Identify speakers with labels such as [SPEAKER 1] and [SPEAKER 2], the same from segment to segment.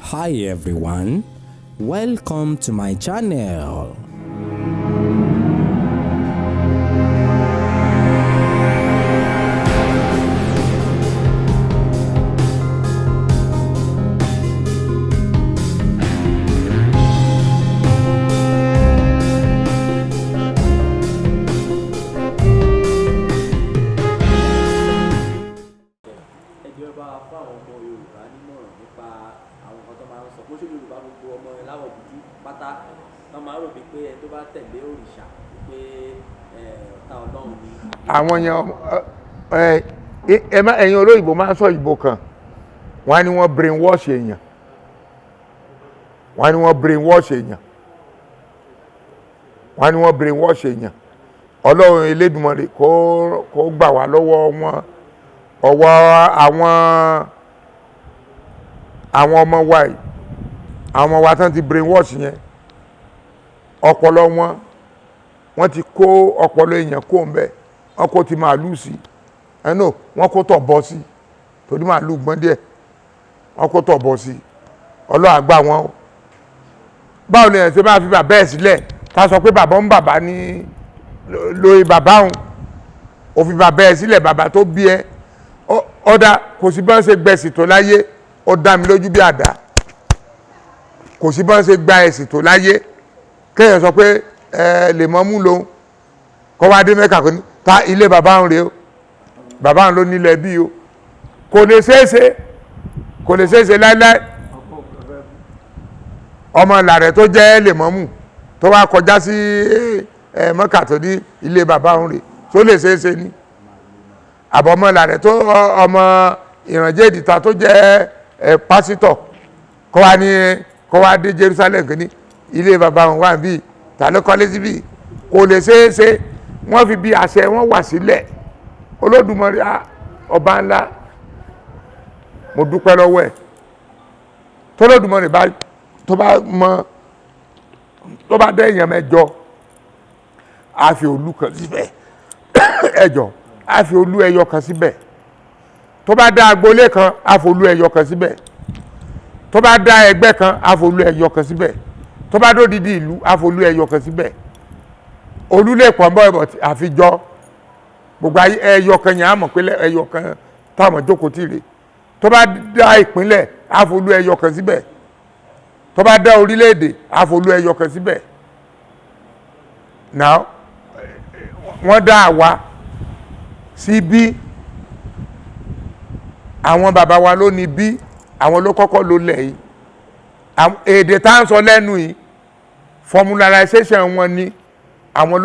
[SPEAKER 1] Hi everyone, welcome to my channel.
[SPEAKER 2] Àwọn yẹn ẹ̀yin olóyìnbó máa ń sọ ìbò kan wọ́n á ní wọ́n brainwash èèyàn wọ́n á ní wọ́n brainwash èèyàn wọ́n á ní wọ́n brainwash èèyàn Ọlọ́run Elédùmarè kó gbà wá lọ́wọ́ wọn ọwọ́ àwọn ọmọ wa yìí àwọn ọmọ wa tán ti brainwash yẹn ọpọlọ wọ́n ti kó ọpọlọ èèyàn kó ń bẹ́ẹ̀ wọ́n kó ti màálù sí ẹnu wọ́n kó tọ̀ bọ́ sí torí màálù gbọ́n díẹ̀ wọ́n kó tọ̀ bọ́ sí Ọlọ́run àgbà wọn o báwo ni ẹ̀sẹ̀ máa fi bàbá ẹ̀ sílẹ̀ ká sọ pé bàbá ń bàbá ní lórí bàbá òun ò fi bàbá ẹ̀ sílẹ̀ bàbá tó bí ẹ ọ̀dà kò sí bọ́n ṣe gbẹ̀sì tó láyé ó dá mi lójú bí àdá kò sí bọ́n ṣe gba ẹ̀sì tó láyé kéèyàn sọ pé lè mọ́ mú lòun kọ́ wá dé Mẹ́kà kò ní ta ilé bàbá ń rè o bàbá ń ló nílẹ̀ bí o kò lè ṣeéṣe láíláí ọmọ làrẹ̀ tó jẹ́ lèmọ́mù tó wá kọjá sí Mẹ́kà tó ní ilé bàbá ń rè tó lè ṣeéṣe ní àbọ̀mọ làrẹ̀ tó ọmọ ìrànjẹ́ ìdìta tó jẹ́ pásítọ̀ kọ́ wá dé Jerusalem kò ní ilé bàbá ń wà bí ta ló kọ́lé síbí kò lè ṣeéṣe wọ́n fi bí àṣẹ wọn wà sílẹ̀ Olódùmarè ọba ńlá mo dúpẹ́ lọ́wọ́ ẹ̀ tọ́lọ́dùmarè tó bá dẹ́ èèyàn mẹ́jọ a fi òlú kan síbẹ̀ ẹjọ́ a fi olú ẹyọ kan síbẹ̀ tó bá dá agboolé kan a fi olú ẹyọ kan síbẹ̀ tó bá dá ẹgbẹ́ kan a fi olú ẹyọ kan síbẹ̀ tó bá dódìdí ìlú a fi olú ẹyọ kan síbẹ̀ olúlé pọ̀nbọ̀ ẹ̀bọ̀ àfijọ́ gbogbo ẹyọ kan yẹn á mọ̀ pé ẹyọ kan táwọn jókòó tì rè tó bá dá ìpínlẹ̀ àfolú ẹyọ kan síbẹ̀ tó bá dá orílẹ̀-èdè àfolú ẹyọ kan síbẹ̀ now wọ́n dá àwa sí bí àwọn bàbá wa ló ní bí àwọn ló kọ́kọ́ ló lẹ̀ yìí èdè tá à ń sọ lẹ́nu yìí formularization wọn ni àwọn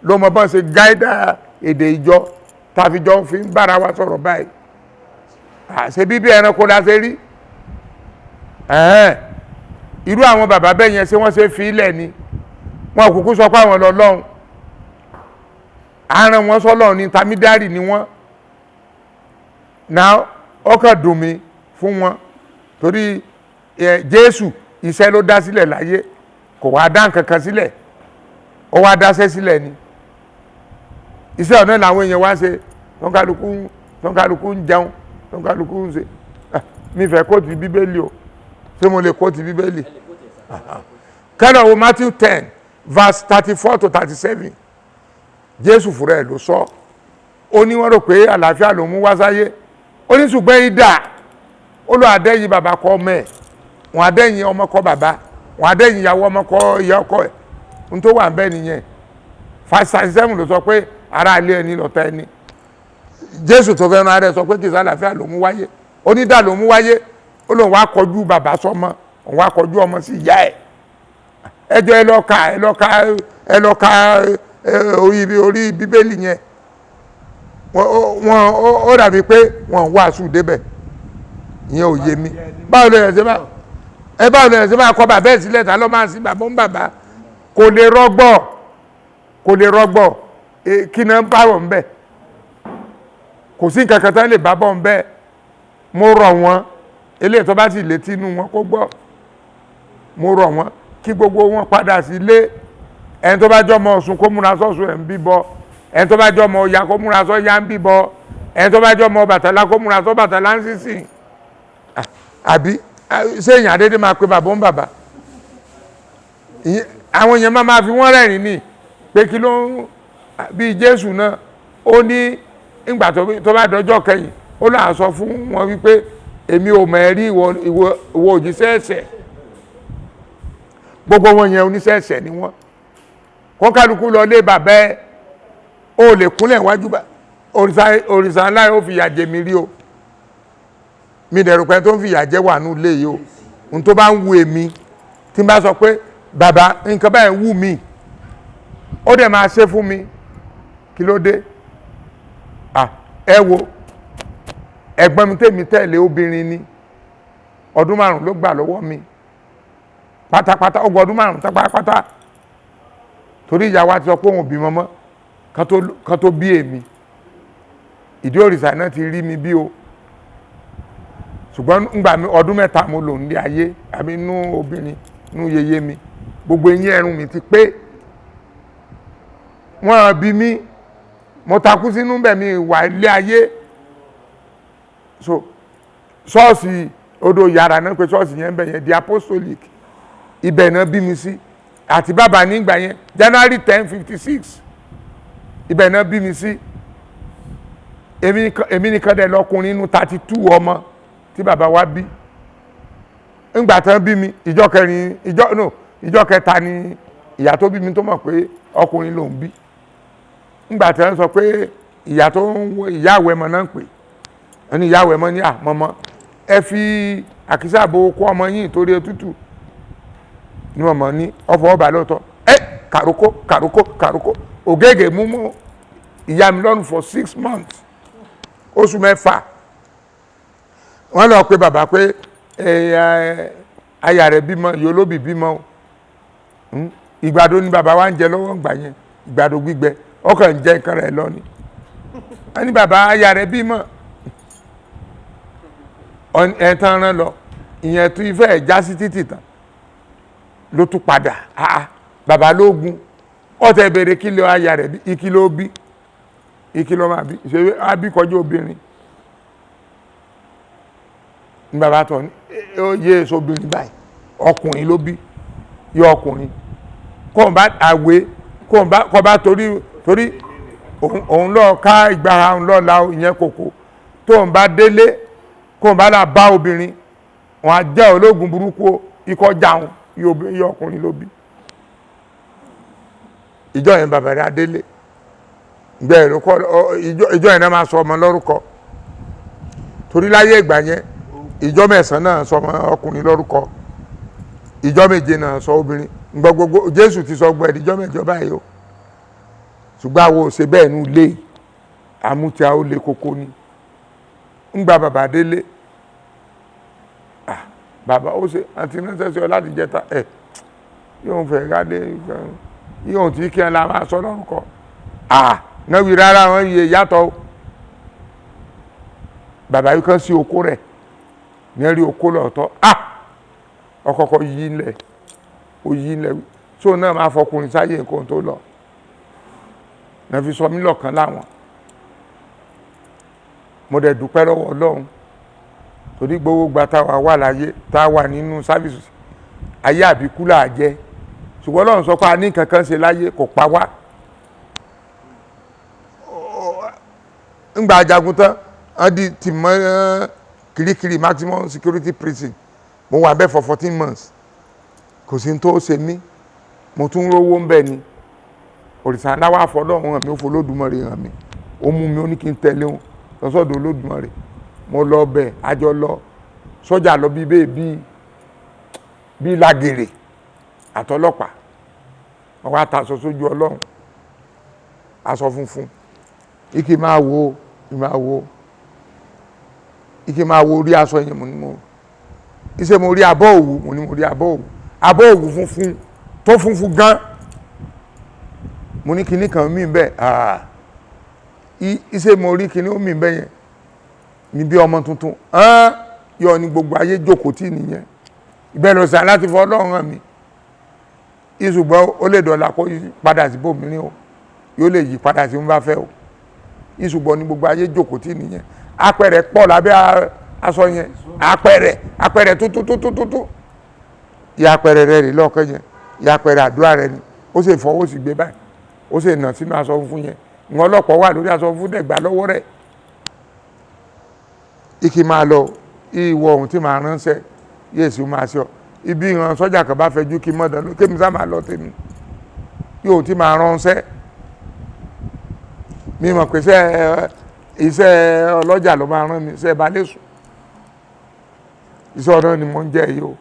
[SPEAKER 2] ló mọ bọ́n ṣe gáídà èdè ìjọ tàfijọ́ fi ń bára wa sọ̀rọ̀ báyìí ṣe bíbí ẹranko la ṣe rí irú àwọn bàbá bẹ́ẹ̀ yẹn ṣé wọ́n ṣe fi ilẹ̀ ni wọn kúkú sọ pé àwọn lọ́lọ́run àárín wọn sọ́lọ́run ní intermediary ni wọ́n náà ọkàn dùn mí fún wọn torí Jésù iṣẹ́ ló dá sílẹ̀ láyé kò wá dá nǹkan kan sílẹ̀ ó wá dáṣẹ́ sílẹ̀ ni iṣẹ́ ọ̀nà làwọn èèyàn wá ṣe tọ́nkálukú ń jẹun tọ́nkálukú ń ṣe mi fẹ́ kóòtù bíbélì o ṣé mo lè kóòtù bíbélì kẹ́lọ̀ wo Matthew 10 verse 34 to 37 Jésù fúnra ẹ̀ ló sọ ó ní wọ́n rò pé àlàáfíà ló mú wá sáyé ó ní ṣùgbọ́n ìdá ó lọ àdẹ́yìn bàbá kọ́ ọmọ ẹ̀ wọ́n àdẹ́yìn ọmọ kọ́ bàbá wọ́n àdẹ́yìn ìyàwó ọmọ kọ́ ìyá ọkọ ẹ̀ n tó wà ń bẹ́ nìyẹn 537 ló sọ pé ara ilé ẹni lọ́tá ẹni Jésù tó fẹ́ràn ara ẹ̀ sọ pé kìí sálàáfíà ló mú wáyé onídà ló mú wáyé ó lóun wá kọjú bàbá sọmọ òun wá kọjú ọmọ sí ìyá ẹ̀ ẹjọ́ ẹ lọ ka orí bíbélì yẹn ó dàbí pé wọ́n wàásù débẹ̀ ìyẹn ò yé mi báwo lè ṣe máa kọ bàbá ẹ̀ sílẹ̀ tá ló máa sí bàbá ń bàbá kò lè rọgbọ kí náà ń báwọ̀ ń bẹ̀ kò sí nǹkan kan tán lè bá bọ̀ ń bẹ̀ mo rọ̀ wọ́n eléyìí tó bá sì létí inú wọn kó gbọ́ mo rọ̀ wọ́n kí gbogbo wọn padà sí ilé ẹni tó bá jọ ọmọ Ọ̀ṣun kó múra sọ́sùn ẹ̀ ń bíbọ ẹni tó bá jọ ọmọ Ọya kó múra sọ́ya ń bíbọ ẹni tó bá jọ ọmọ Ọbàtálá kó múra sọ́ Ọbàtálá ń sísìn àbí ṣé èèyàn dédé máa pe bàbá ń bàbá àwọn èèyàn máa fi wọ́n rẹ́rìn ní pé kí ló ń bí Jésù náà ó ní ìgbà tó bá dọjọ́ kẹyìn ó là sọ fún wọn wípé èmi ò mọ̀ rí ìwọ òjíṣẹ́ ẹ̀ṣẹ̀ gbogbo wọn yẹn oníṣẹ́ ẹ̀ṣẹ̀ ni wọ́n kó kálukú lọ lé bàbá ẹ̀ ó lè kúnlẹ̀ wájú bá òrìṣà ńlá ó fìyà jẹ mi rí o mi dẹ̀rù pé tó ń fìyà jẹ wà nù lé yìí o ohun tó bá ń wu èmi tí n bá sọ pé bàbá nǹkan báyìí ń wù mí ó dẹ̀ máa ṣe fún mi kí ló dé ẹ wo ẹ̀gbọ́n mi tèmi tẹ̀lé obìnrin ni ọdún 5 ló gbà lọ́wọ́ mi pátápátá ọgbọ̀n ọdún 5 pátápátá torí ìyàwó àti sọ pé òun ò bímọ mọ́ kan tó bí èmi ìdí òrìṣà náà ti rí mi bí o ṣùgbọ́n ngbà mi ọdún 3 mo lò ní ayé àbí inú obìnrin inú yeye mi gbogbo eyín ẹ̀rùn mi ti pé wọ́n bí mi mo takú sínú bẹ̀ mi wà ilé ayé so ṣọ́ọ̀ṣì odò yàrá náà pé ṣọ́ọ̀ṣì yẹn bẹ̀ yẹn di apostolic ibẹ̀ náà bí mi sí àti bàbá nígbà yẹn January 10, 56 ibẹ̀ náà bí mi sí èmi nìkan dẹ̀ lọ́kùnrin inú 32 ọmọ tí bàbá wa bí ńgbà tán bí mi ìjọ kẹta ni ìyá tó bí mi tó mọ̀ pé ọkùnrin lòún bí ńgbà tán sọ pé ìyá ìyáwó ẹmọ náà ń pè ẹni ìyáwó ẹmọ ní àmọ́mọ́ ẹ fi àkísà bo kó ọmọ yìí torí ètùtù ní ọmọ ní ọfọ ọba lóòótọ́ kàrókó ògègè mú mọ́ ìyá mi lọ́rùn for 6 months oṣù 6 wọ́n lọ pé bàbá pé aya rẹ̀ bímọ yolóbì bímọ ìgbàdo ni bàbá wa ń jẹ lọ́wọ́ ńgbà yẹn ìgbàdo gbígbẹ ọkàn ń jẹ nǹkan rẹ̀ lọ ni wọ́n ní bàbá aya rẹ̀ bímọ ẹ̀tàn rán lọ ìyẹn tún ìfẹ́ ẹ̀ já sí títì tán ló tún padà bàbá lóògùn ọ̀tẹ̀ bèrè kí ló aya rẹ̀ bí ikí ló bí ikí ló máa bí ṣe á bí kọjú obìnrin ní bàbá tọ̀ ní ó yé èso obìnrin báyìí ọkùnrin ló bí yọ ọkùnrin kò bá àwé kò bá torí òun lọ ká ìgbà òun lọ la ìyẹn kòkó tó ń bá délé kò bá là bá obìnrin wọn á jẹ́ ológun burúkú ikọ́ jáun yọ ọkùnrin ló bí ìjọ yẹn bàbá rẹ̀ adélé bẹ́ẹ̀ ló kọ́ ìjọ yẹn náà máa sọ ọmọ lórúkọ torí láyé ìgbà yẹn ìjọ 9 náà sọ ọmọ ọkùnrin lórúkọ ìjọ 7 náà sọ obìnrin gbogbo Jésù ti sọ gbọ́ ìjọ 8 báyìí o ṣùgbọ́n àwọn òṣè bẹ́ẹ̀ nù lé àmútíà ó lé kókó ni ńgbà bàbá délé bàbá ó ṣe àti ránṣẹ́ sí ọ láti jẹta yóò fẹ́ gádé yóò tí kí ẹ la máa sọ lórúkọ náà wí rárá wọn yẹ yàtọ̀ bàbá yìí kan sí okó rẹ̀ ní ẹ̀rí okó lọ́tọ̀ ọkọ̀ọ̀kọ̀ yí ńlẹ̀ ó yí ńlẹ̀ tó náà máa fọkùnrin sáyé nǹkan tó lọ náà fi sọ mí lọ́kàn láwọn mo dẹ̀ dúpẹ́ lọ́wọ́ Ọlọ́run torí gbogbo gba táwa wà láyé táwa nínú sáfìsì ayé àbíkú là jẹ́ ṣùgbọ́n Ọlọ́run sọ pé a ní kankan ṣe láyé kò pa wá ńgbà ajagun tán wọ́n di tì mọ́ Kirikiri maximum security prison mo wà bẹ́ẹ̀ for 14 months kò sí tó ṣe mí mo tún rówó ń bẹ̀ ni òrìṣà ńlá wà fọlọ́run hàn mí ó fọlódùmarè hàn mí ó mú mi ó ní kí n tẹ̀lé wọn lọ́sọ̀dọ̀ Olódùmarè mo lọ bẹ̀ àjọ lọ sọ́jà lọ bí lágèrè àtọlọ́pàá wọ́n wá taṣọ sójú Ọlọ́run aṣọ funfun ike máa wo ike máa wo orí aṣọ yẹn mo ní mo iṣẹ́ mo rí abọ́ òwú mo ní mo rí abọ́ òwú funfun tó funfun gan mo ní kinní kan mí bẹ́ẹ̀ iṣẹ́ mo rí kinní ó mí bẹ́ẹ̀ yẹn ní bí ọmọ tuntun yọ ní gbogbo ayé jókòó tí nìyẹn ìbẹ̀rẹ̀ ọ̀sán láti fọ́ Ọlọ́run hàn mí ìṣùgbọ́n ó lè dọ̀la kó padà sí bòmíràn o yóò lè yí padà sí ń bá fẹ́ o ìṣùgbọ́n ní gbogbo ayé jókòó tí nìyẹn apẹ̀rẹ̀ pọ̀ lábẹ́ aṣọ yẹn apẹ̀rẹ̀ tó ìyá apẹ̀rẹ̀ rẹ̀ rí lọ́ọ̀kan yẹn ìyá apẹ̀rẹ̀ àdúrà rẹ̀ ni ó sì fọwọ́ sí gbé báyìí ó sì nà sínú aṣọ funfun yẹn ìwọ̀n ọlọ́pàá wà lórí aṣọ funfun dẹ̀ gbà lọ́wọ́ rẹ̀ ìkì máa lọ ìwọ ohun tí màá ránṣẹ́ yéèsì máa ṣe ọ ibi ìran sọ́jà kan bá fẹjú kí mọ́dàn ló kémi sá máa lọ tèmi yóò tí màá ránṣẹ́ mi mọ̀ pé iṣẹ́ ọlọ́jà ló máa rán mi iṣẹ́ balẹ̀ sùn iṣẹ́ ọ̀nà ni mo ń jẹ́ yìí o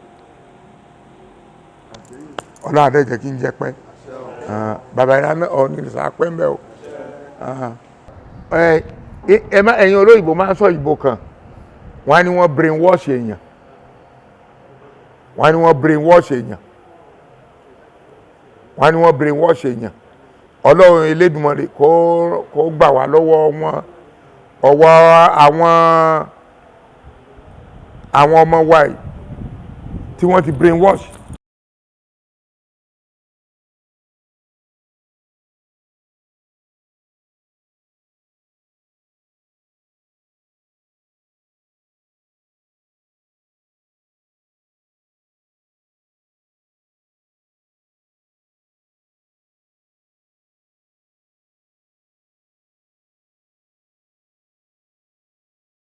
[SPEAKER 2] ọlọ́run adé jẹ́ kí n jẹ pẹ́ bàbá ìyá náà ọ̀ ní ìsàpẹ́ mbẹ́ o ẹ̀yin olóyìnbó máa ń sọ ìbò kan wọ́n á ní wọ́n brainwash èèyàn wọ́n á ní wọ́n brainwash èèyàn ọlọ́run Elédùmarè kó gbà wá lọ́wọ́ wọn ọwọ́ àwọn ọmọ wa yìí tí wọ́n ti brainwash